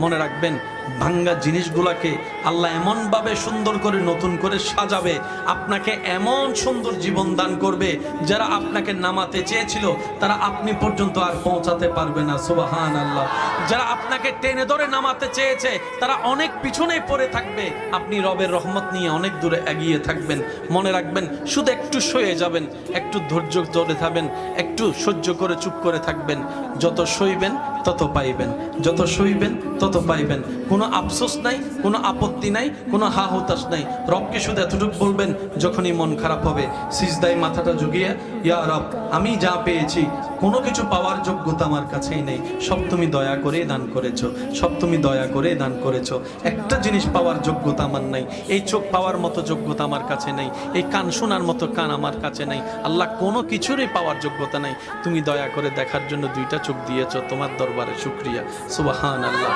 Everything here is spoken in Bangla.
মনে রাখবেন ভাঙ্গা জিনিসগুলোকে আল্লাহ এমনভাবে সুন্দর করে নতুন করে সাজাবে, আপনাকে এমন সুন্দর জীবন দান করবে, যারা আপনাকে নামাতে চেয়েছিল তারা আপনি পর্যন্ত আর পৌঁছাতে পারবে না। সুবহানাল্লাহ। যারা আপনাকে টেনে ধরে নামাতে চেয়েছে তারা অনেক পিছনে পড়ে থাকবে, আপনি রবের রহমত নিয়ে অনেক দূরে এগিয়ে থাকবেন। মনে রাখবেন, শুধু একটু সয়ে যাবেন, একটু ধৈর্য ধরে থাকবেন, একটু সহ্য করে চুপ করে থাকবেন। যত সইবেন তত পাইবেন, যত সইবেন তত পাইবেন। কোনো আফসোস নাই, কোনো আপত্তি নাই, কোনো হা হুতাশ নাই। রবকে শুধু এতটুকু বলবেন যখনই মন খারাপ হবে, সিজদায় মাথাটা ঝুঁকিয়ে, ইয়া রব, আমি যা পেয়েছি কোনো কিছু পাওয়ার যোগ্যতা আমার কাছেই নেই, সব তুমি দয়া করে দান করেছো, সব তুমি দয়া করে দান করেছো। একটা জিনিস পাওয়ার যোগ্যতা আমার নাই, এই চোখ পাওয়ার মতো যোগ্যতা আমার কাছে নেই, এই কান শোনার মতো কান আমার কাছে নেই। আল্লাহ, কোনো কিছুরই পাওয়ার যোগ্যতা নাই, তুমি দয়া করে দেখার জন্য দুইটা চোখ দিয়েছো, তোমার দরবারে শুকরিয়া। সুবহানাল্লাহ।